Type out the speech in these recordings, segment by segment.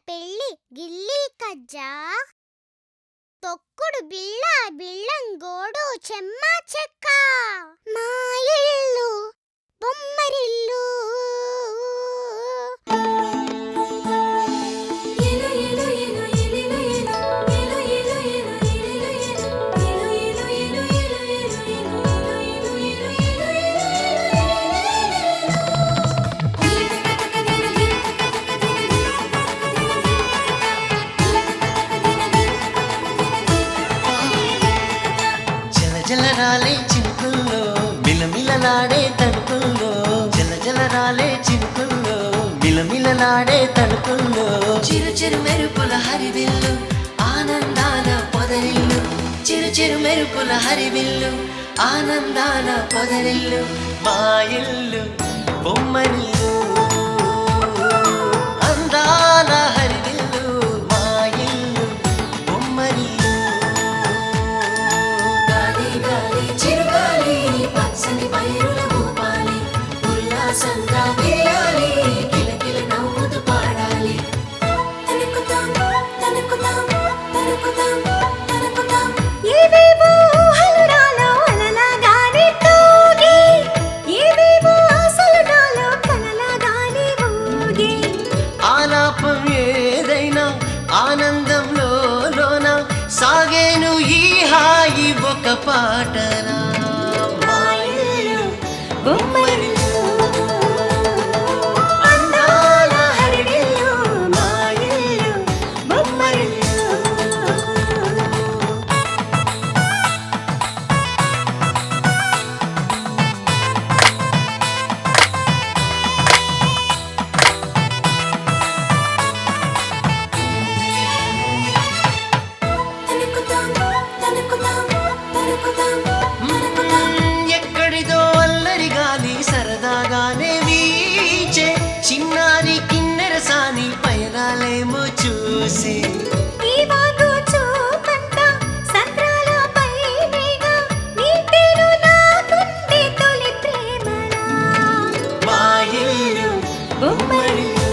పెళ్ళి గిల్లీ కజ్జా తొక్కుడు బిళ్ళ బిళ్ళంగోడు చెమ్మ చెక్క మా ఇల్లు బొమ్మరిల్లు జలరాలే చినుకుల్లో మిలమిలలాడే తడుకుల్లో జలరాలే చినుకుల్లో మిలమిలలాడే తడుకుల్లో చిరు చిరు మెరుపుల హరివిల్లు ఆనందాల పొదరిల్లు చిరు చిరు మెరుపుల హరివిల్లు ఆనందాల పొదరిల్లు మా ఇల్లు బొమ్మరిల్లు అందాల హరివిల్లు మా ఇల్లు బొమ్మరిల్లు పచ్చని పైరుల భూపాలి ఉల్లాసంగా వేయాలి కిలకిల నవ్వుతూ పాడాలి తనుకుతాం తనుకుతాం తనుకుతాం తనుకుతాం ఏవేవో ఊహలు నాలో అలలాగానే తూగి ఏవేవో ఆశలు నాలో కలలాగానే ఊగి ఆలాపం ఏదైనా ఆనందంలో లోన సాగేను ఈ హాయి ఒక పాటరా అందాల హరివిల్లు మా ఇల్లు బొమ్మరిల్లు తనుకుతాం తనుకుతాం తనుకుతాం సరదాగానే వీచే చిన్నారి కిన్నెరసాని పయనాలేమో చూసి మా ఇల్లు బొమ్మరిల్లు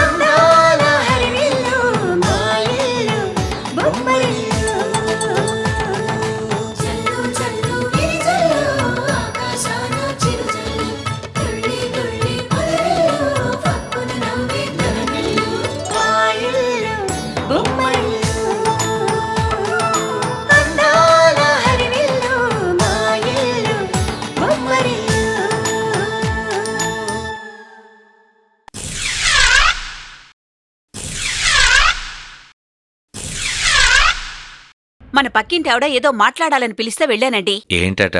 అందాల హరివిల్లు మా ఇల్లు బొమ్మరిల్లు మన పక్కింటి ఆవిడ ఏదో మాట్లాడాలని పిలిస్తే వెళ్ళానండి. ఏంటట?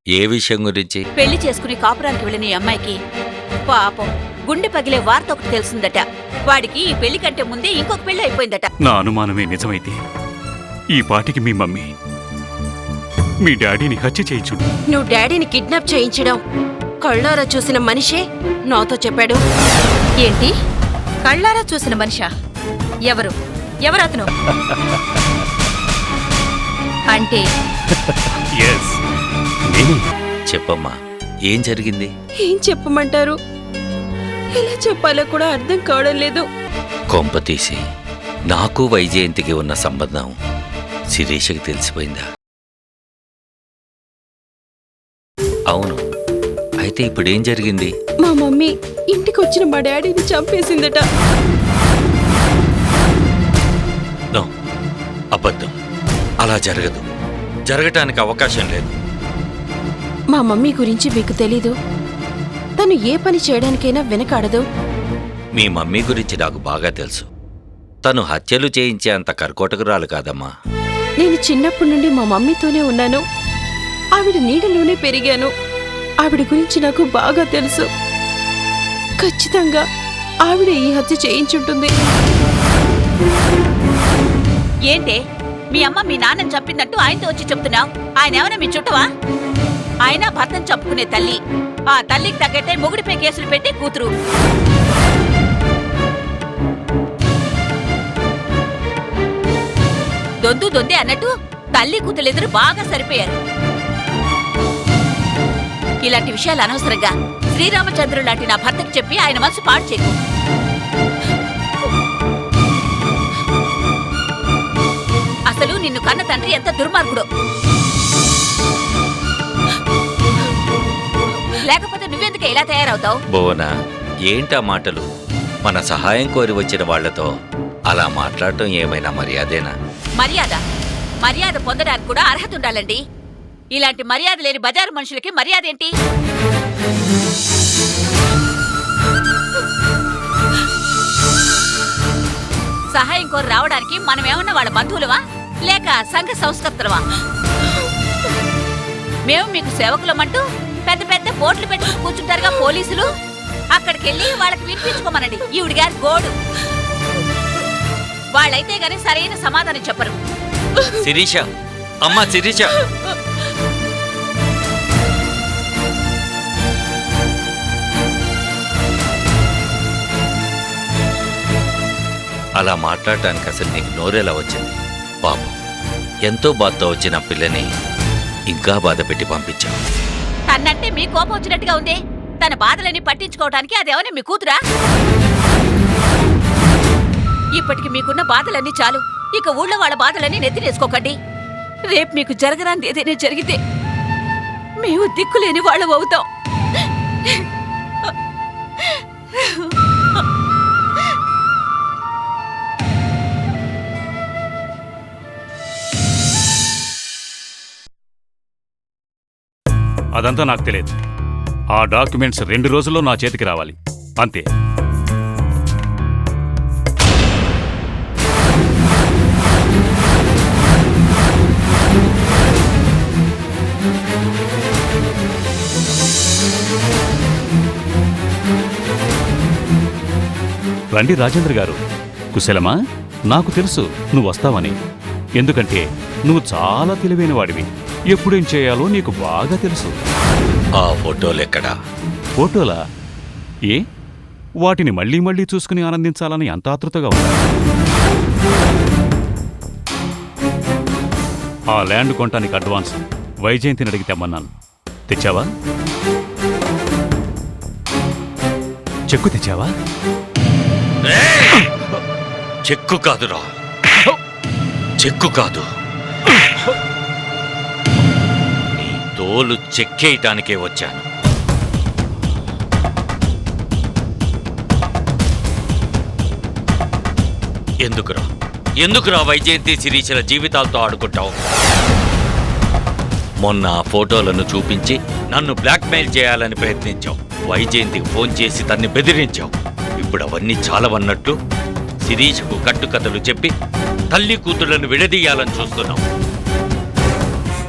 ఏ విషయం గురించి? పెళ్లి చేసుకుని కాపురానికి వెళ్ళిన ఈ అమ్మాయికి పాపం గుండె పగిలే వార్త ఒకటి తెలిసిందట. వాడికి ఈ పెళ్లి కంటే ముందే ఇంకొక పెళ్లి అయిపోయిందట. నా అనుమానమే నిజమైతే ఈ పాటికి మీ మమ్మీ మీ డాడీని హత్య చేయించుండు. నువ్వు డాడీని కిడ్నాప్ చేయించడం కళ్ళారా చూసిన మనిషే నాతో చెప్పాడు. ఏంటి? కళ్ళారా చూసిన మనిషా? ఎవరు ఎవరతను? అంటే చెప్పమ్మా, ఏం జరిగింది? ఏం చెప్పమంటారు? ఎలా చెప్పాలో కూడా అర్థం కావడం లేదు. కొంపతీసి నాకు వైజయంతికి ఉన్న సంబంధం శిరీషకి తెలిసిపోయిందా? అవును. అయితే ఇప్పుడేం జరిగింది? మా మమ్మీ ఇంటికొచ్చిన మా డాడీని చంపేసిందట. అబద్ధం. అలా జరగదు. జరగటానికి అవకాశం లేదు. మా మమ్మీ గురించి మీకు తెలీదు. తను ఏ పని చేయడానికైనా వెనకాడదు. మీ మమ్మీ గురించి నాకు బాగా తెలుసు. తను హత్యలు చేయించే అంత కర్కోటకురాలు కాదమ్మా. నేను చిన్నప్పటి నుండి మా మమ్మీతోనే ఉన్నాను. ఆవిడ నీడలోనే పెరిగాను. ఆవిడ గురించి నాకు బాగా తెలుసు. ఖచ్చితంగా ఆవిడ ఈ హత్య చేయించుంటుంది. ఏంటే మీ అమ్మ మీ నాన్నని చంపిందంటూ ఆయనతో వచ్చి చెప్తున్నావు? ఆయన ఏమైనా మీ చుట్టవా? ఆయన భర్తను చంపుకునే తల్లి. ఆ తల్లికి తగ్గట్టే మొగుడిపై కేసులు పెట్టే కూతురు. దొందే అన్నట్టు తల్లి కూతులిద్దరు బాగా సరిపోయారు. ఇలాంటి విషయాలు అనవసరంగా శ్రీరామచంద్రుడు లాంటి నా భర్తకు చెప్పి ఆయన మనసు పాడు చేయకు. అసలు నిన్ను కన్న తండ్రి ఎంత దుర్మార్గుడో. లేకపోతే నువ్వెందుకు ఇలా తయారవుతావు? భువన, ఏంటా మాటలు? మన సహాయం కోరి వచ్చిన వాళ్లతో అలా మాట్లాడటం ఏమైనా మర్యాదేనా? మర్యాద పొందడానికి కూడా అర్హత ఉండాలండి. ఇలాంటి మర్యాద లేని బజారు మనుషులకి మర్యాద ఏంటి? సహాయం కోరి రావడానికి మనమేమన్నా వాళ్ళ బంధువులవా లేక సంఘ సంస్కర్తలవా? మేము మీకు సేవకులమంటూ పెద్ద పెద్ద బోట్లు పెట్టుకుని కూర్చుంటారుగా పోలీసులు. అక్కడికెళ్ళి వాళ్ళకి వినిపించుకోమనండి ఈవిడి గారి గోడు. వాళ్ళైతే గాని సరైన సమాధానం చెప్పరు. శిరీష, అమ్మా శిరీష, అలా మాట్లాడటానికి అసలు నీకు నోరెలా వచ్చింది? పాపం, ఎంతో బాధతో వచ్చిన పిల్లని ఇంకా బాధ పెట్టి పంపించావు. తన్నంటే మీ కోపం వచ్చినట్టుగా ఉంది. తన బాధలని పట్టించుకోవడానికి అదేమని మీ కూతురా? ఇప్పటికి మీకున్న బాధలన్నీ చాలు. ఇక ఊళ్ళో వాళ్ళ బాధలన్నీ నెత్తినేసుకోకండి. రేపు మీకు జరగరాంది ఏదైనా జరిగితే మేము దిక్కులేని వాళ్ళం అవుతాం. అదంతా నాకు తెలియదు. ఆ డాక్యుమెంట్స్ 2 రోజుల్లో నా చేతికి రావాలి, అంతే. రండి రాజేంద్ర గారు. కుశలమా? నాకు తెలుసు నువ్వు వస్తావని. ఎందుకంటే నువ్వు చాలా తెలివైన వాడివి. ఎప్పుడేం చేయాలో నీకు బాగా తెలుసు. ఆ ఫోటోలెక్కడా? ఫోటోలా? ఏ, వాటిని మళ్ళీ మళ్ళీ చూసుకుని ఆనందించాలని అంత ఆతృతగా ఉన్నా? ఆ ల్యాండ్ కొనటానికి అడ్వాన్స్ వైజయంతిని అడిగి తెమ్మన్నాను. తెచ్చావా? చెక్కు తెచ్చావా? చెక్కు కాదురా, చెక్కు కాదు, నీ తోలు చెక్కేయటానికే వచ్చాను. ఎందుకురా వైజయంతి శిరీషల జీవితాలతో ఆడుకుంటావు? మొన్న ఆ ఫోటోలను చూపించి నన్ను బ్లాక్మెయిల్ చేయాలని ప్రయత్నించావు. వైజయంతికి ఫోన్ చేసి తన్ని బెదిరించావు. ఇప్పుడు అవన్నీ చాలవన్నట్టు శిరీషకు కట్టుకథలు చెప్పి తల్లి కూతుళ్లను విడదీయాలని చూస్తున్నావు.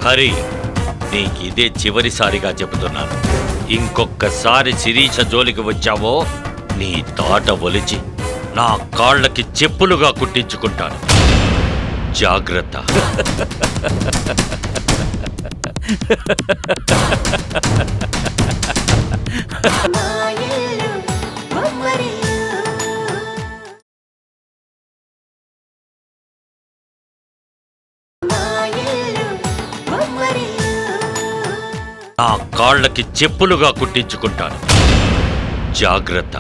హరి, నీకిదే చివరిసారిగా చెబుతున్నాను. ఇంకొక్కసారి శిరీష జోలికి వచ్చావో నీ తాట ఒలిచి నా కాళ్ళకి చెప్పులుగా కుట్టించుకుంటాను. జాగ్రత్త. నా కాళ్ళకి చెప్పులుగా కుట్టించుకుంటాను. జాగ్రత్త.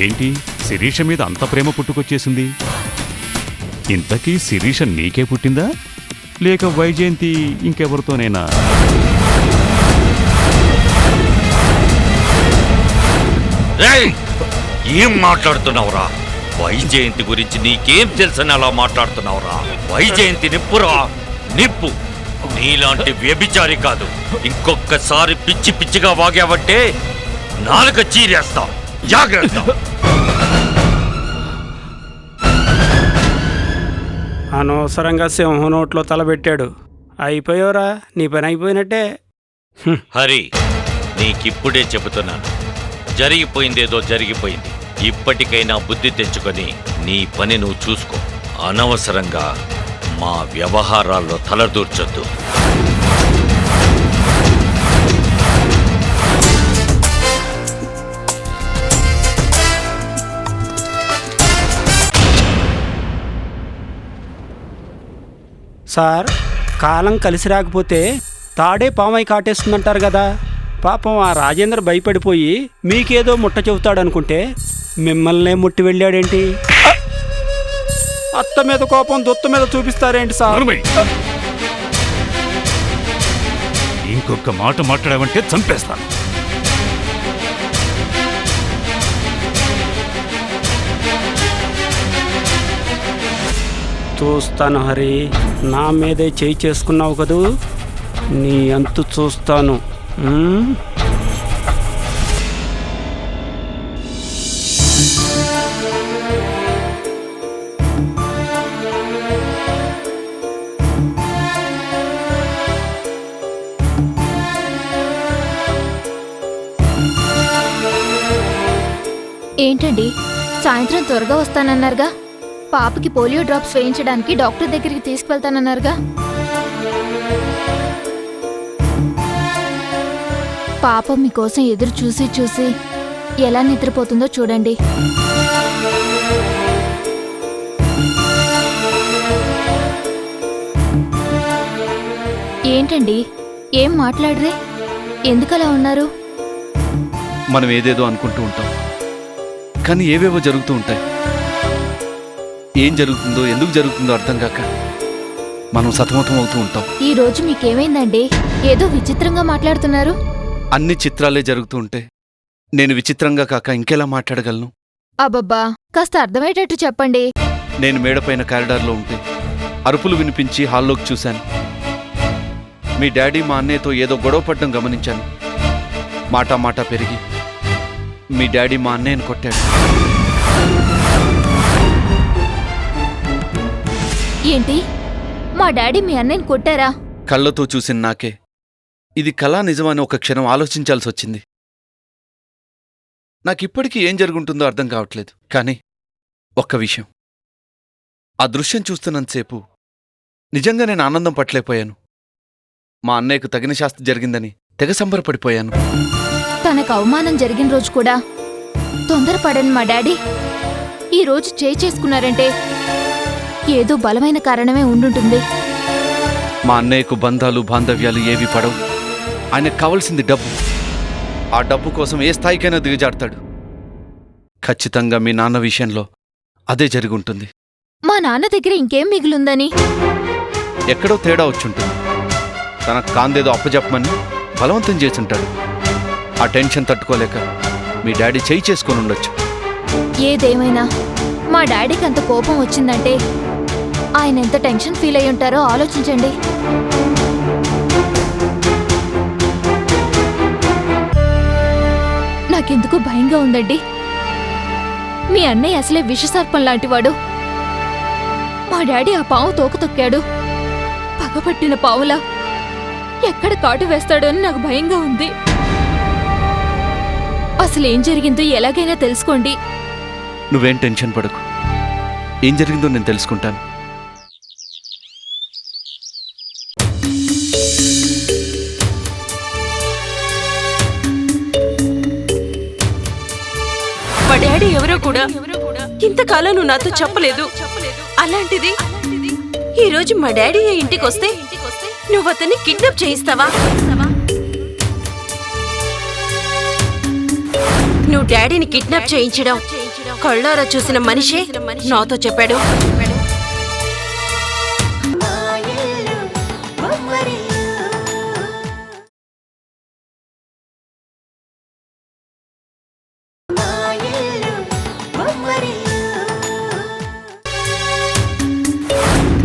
ఏంటి, శిరీష మీద అంత ప్రేమ పుట్టుకొచ్చేసింది? ఇంతకీ శిరీష నీకే పుట్టిందా లేక వైజయంతి ఇంకెవరితోనైనా? ఏం మాట్లాడుతున్నావురా? వైజయంతి గురించి నీకేం తెలుసని అలా మాట్లాడుతున్నావురా? వైజయంతి నిప్పురా, నిప్పు. నీలాంటి వ్యభిచారి కాదు. ఇంకొకసారి పిచ్చి పిచ్చిగా వాగావంటే నాలుక చీరేస్తా. జాగ్రత్త. అనవసరంగా సింహం నోట్లో తలబెట్టాడు. అయిపోయావురా, నీ పని అయిపోయినట్టే. హరి, నీకిప్పుడే చెబుతున్నాను, జరిగిపోయిందేదో జరిగిపోయింది. ఇప్పటికైనా బుద్ధి తెచ్చుకొని నీ పని నువ్వు చూసుకో. అనవసరంగా మా వ్యవహారాల్లో తలదూర్చొద్దు. సార్, కాలం కలిసి రాకపోతే తాడే పామై కాటేస్తుందంటారు కదా. పాపం ఆ రాజేంద్ర భయపడిపోయి మీకేదో ముట్ట చెబుతాడనుకుంటే మిమ్మల్నే ముట్టి వెళ్ళాడేంటి? అత్త మీద కోపం దొత్త మీద చూపిస్తారేంటి సార్? అరుమై! ఇంకొక మాట మాట్లాడావంటే చంపేస్తాను. చూస్తాను హరి, నా మీదే చేయి చేసుకున్నావు కదూ, నీ అంతు చూస్తాను. ఏంటండి, సాయంత్రం త్వరగా వస్తానన్నారుగా? పాపకి పోలియో డ్రాప్స్ వేయించడానికి డాక్టర్ దగ్గరికి తీసుకువెళ్తానన్నారుగా? పాప మీకోసం ఎదురు చూసి చూసి ఎలా నిద్రపోతుందో చూడండి. ఏంటండి, ఏం మాట్లాడరే? ఎందుకలా ఉన్నారు? మనం ఏదేదో అనుకుంటూ ఉంటాం, కానీ ఏవేవో జరుగుతూ ఉంటాయి. ఏం జరుగుతుందో ఎందుకు జరుగుతుందో అర్థం కాక మనం సతమతం అవుతూ ఉంటాం. ఈ రోజు మీకేమైందండి? ఏదో విచిత్రంగా మాట్లాడుతున్నారు. అన్ని చిత్రాలే జరుగుతూ ఉంటే నేను విచిత్రంగా కాక ఇంకెలా మాట్లాడగలను? అబ్బబ్బా, కాస్త అర్థమయ్యేటట్టు చెప్పండి. నేను మేడపైన కారిడార్లో ఉంటే అరుపులు వినిపించి హాల్లోకి చూశాను. మీ డాడీ మా అన్నయ్యతో ఏదో గొడవ పడ్డం గమనించాను. మాట పెరిగి మీ డాడీ మా అన్నయ్యను కొట్టాడు. ఏంటి, మా డాడీ మీ అన్నయ్యని కొట్టారా? కళ్ళతో చూసిన నాకే ఇది కళా నిజమని ఒక క్షణం ఆలోచించాల్సి వచ్చింది. నాకిప్పటికీ ఏం జరుగుంటుందో అర్థం కావట్లేదు. కానీ ఒక్క విషయం, ఆ దృశ్యం చూస్తున్నంతసేపు నిజంగా నేను ఆనందం పట్టలేకపోయాను. మా అన్నయ్యకు తగిన శాస్తి జరిగిందని తెగ సంబరపడిపోయాను. తనకు అవమానం జరిగిన రోజు కూడా తొందరపడని మా డాడీ ఈ రోజు చేసుకున్నారంటే ఏదో బలమైన కారణమే ఉండుంటుంది. మా అన్నయ్యకు బంధాలు బాంధవ్యాలు ఏవి పడవు. ఆయనకు కావలసింది డబ్బు. ఆ డబ్బు కోసం ఏ స్థాయికైనా దిగజాడతాడు. ఖచ్చితంగా మీ నాన్న విషయంలో అదే జరుగుంటుంది. మా నాన్న దగ్గర ఇంకేం మిగులుందని? ఎక్కడో తేడా వచ్చుంటుంది. తనకు కాందేదో అప్పజెప్పమని బలవంతం చేసుంటాడు. ఆ టెన్షన్ తట్టుకోలేక మీ డాడీ చేసుకొని ఉండొచ్చు. ఏదేమైనా మా డాడీకి అంత కోపం వచ్చిందంటే ఆయన ఎంత టెన్షన్ ఫీల్ అయి ఉంటారో ఆలోచించండి. నాకెందుకు భయంగా ఉందండి. మీ అన్నయ్య అసలే విషసర్పం లాంటివాడు. మా డాడీ ఆ పావు తోక తొక్కాడు. పగపట్టిన పావులా ఎక్కడ కాటు వేస్తాడో అని నాకు భయంగా ఉంది. అసలేం జరిగిందో ఎలాగైనా తెలుసుకోండి. నువ్వేం టెన్షన్ పడకు. ఏం జరిగిందో నేను తెలుసుకుంటాను. మా డాడీ ఎవరో కూడా ఇంతకాలం నువ్వు నాతో చెప్పలేదు. అలాంటిది ఈ రోజు మా డాడీ ఇంటికి వస్తే నువ్వు అతన్ని కిడ్నాప్ చేయిస్తావా? నువ్వు డాడీని కిడ్నాప్ చేయించడం కళ్ళారా చూసిన మనిషే నాతో చెప్పాడు.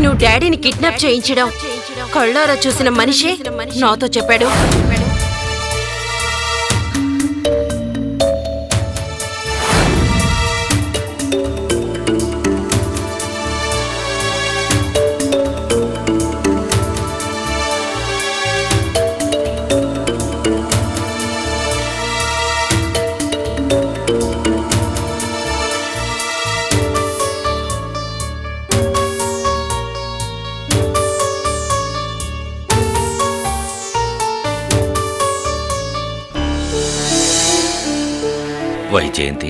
నువ్వు డాడీని కిడ్నాప్ చేయించడం కళ్ళారా చూసిన మనిషే నాతో చెప్పాడు. వైజయంతి,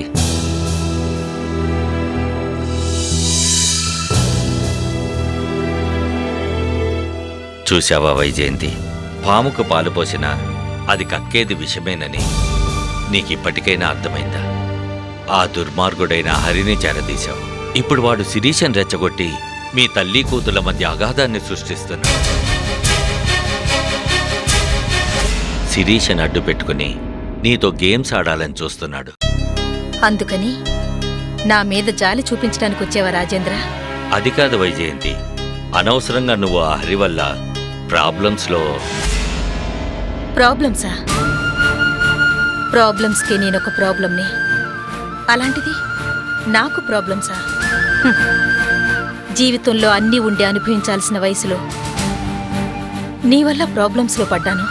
చూశావా వైజయంతి, పాముకు పాలు పోసినా అది కక్కేది విషమేనని నీకిప్పటికైనా అర్థమైందా? ఆ దుర్మార్గుడైన హరిని చేరదీశావు. ఇప్పుడు వాడు శిరీషను రెచ్చగొట్టి మీ తల్లి కూతుల మధ్య అగాధాన్ని సృష్టిస్తున్నాడు. శిరీషను అడ్డు పెట్టుకుని నీతో గేమ్స్ ఆడాలని చూస్తున్నాడు. అందుకని నా మీద జాలి చూపించడానికి వచ్చేవా రాజేంద్ర? అది కాదు వైజయంతి, అనవసరంగా నువ్వు ఆ హరి వల్ల ప్రాబ్లమ్సా? ప్రాబ్లమ్స్కి నేనొక ప్రాబ్లంని, అలాంటిది నాకు ప్రాబ్లమ్సా? జీవితంలో అన్నీ ఉండి అనుభవించాల్సిన వయసులో నీ వల్ల ప్రాబ్లమ్స్లో పడ్డాను.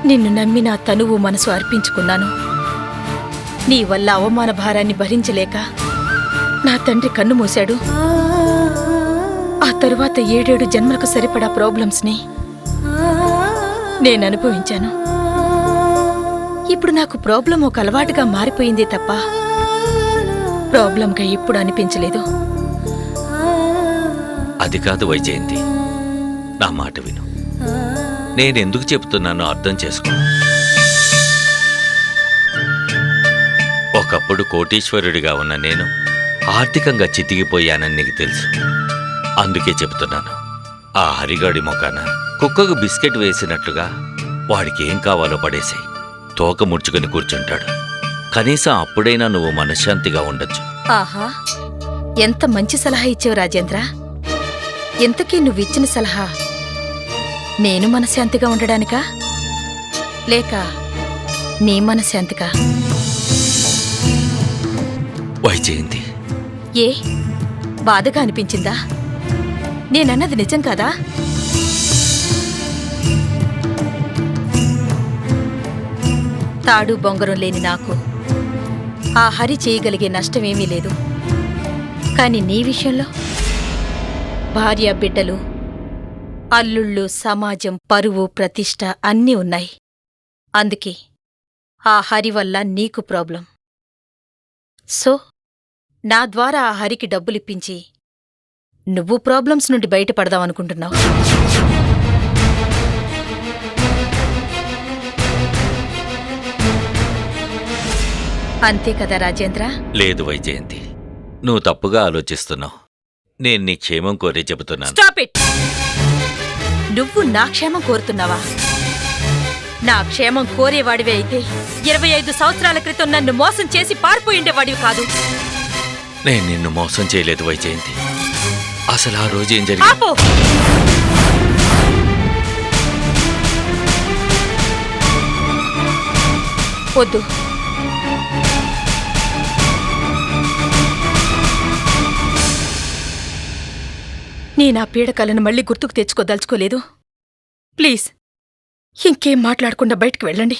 నిన్ను నమ్మి నా తనువు మనసు అర్పించుకున్నాను. నీ వల్ల అవమాన భారాన్ని భరించలేక నా తండ్రి కన్ను మూశాడు. ఆ తరువాత 7 జన్మలకు సరిపడా ప్రాబ్లమ్స్ని నేను అనుభవించాను. ఇప్పుడు నాకు ప్రాబ్లం ఒక అలవాటుగా మారిపోయిందే తప్ప ప్రాబ్లంగా ఎప్పుడు అనిపించలేదు. అది కాదు వైజయంతి, నా మాట విను. నేనెందుకు చెప్తున్నానో అర్థం చేసుకో. ఒకప్పుడు కోటీశ్వరుడిగా ఉన్న నేను ఆర్థికంగా చితికిపోయానని నీకు తెలుసు. అందుకే చెప్తున్నాను, ఆ హరిగాడి మొకాన కుక్కకు బిస్కెట్ వేసినట్లుగా వాడికి ఏం కావాలో పడేసాయి. తోక ముడుచుకుని కూర్చుంటాడు. కనీసం అప్పుడైనా నువ్వు మనశ్శాంతిగా ఉండొచ్చు. ఆహా, ఎంత మంచి సలహా ఇచ్చావు రాజేంద్ర. ఎంతకీ నువ్విచ్చిన సలహా నేను మనశ్శాంతిగా ఉండడానికా, లేక నీ మనశ్శాంతికా? వైజయంతి, ఏ బాధగా అనిపించిందా? నేనన్నది నిజం కాదా? తాడు బొంగరం లేని నాకు ఆ హరి చేయగలిగే నష్టమేమీ లేదు. కాని నీ విషయంలో భార్య, బిడ్డలు, అల్లుళ్ళు, సమాజం, పరువు, ప్రతిష్ట అన్నీ ఉన్నాయి. అందుకే ఆ హరి వల్ల నీకు ప్రాబ్లం. సో నా ద్వారా ఆ హరికి డబ్బులిప్పించి నువ్వు ప్రాబ్లమ్స్ నుండి బయటపడదామనుకుంటున్నావు. అంతే కదా రాజేంద్ర? లేదు వైజయంతి, నువ్వు తప్పుగా ఆలోచిస్తున్నావు. నేను నీ క్షేమం కోరే చెబుతున్నాను. Stop it! నువ్వు నా క్షేమం కోరుతున్నావా? నా క్షేమం కోరేవాడివే అయితే 25 సంవత్సరాల క్రితం నన్ను మోసం చేసి పారిపోయిండేవాడివి కాదు. నేను నిన్ను మోసం చేయలేదు వైజయంతి. అసలు ఆ రోజు ఏం జరిగింది? ఆపో! వద్దు. నేనా పీడకలను మళ్ళీ గుర్తుకు తెచ్చుకోదలుచుకోలేదు. ప్లీజ్ ఇంకేం మాట్లాడకుండా బయటకు వెళ్ళండి.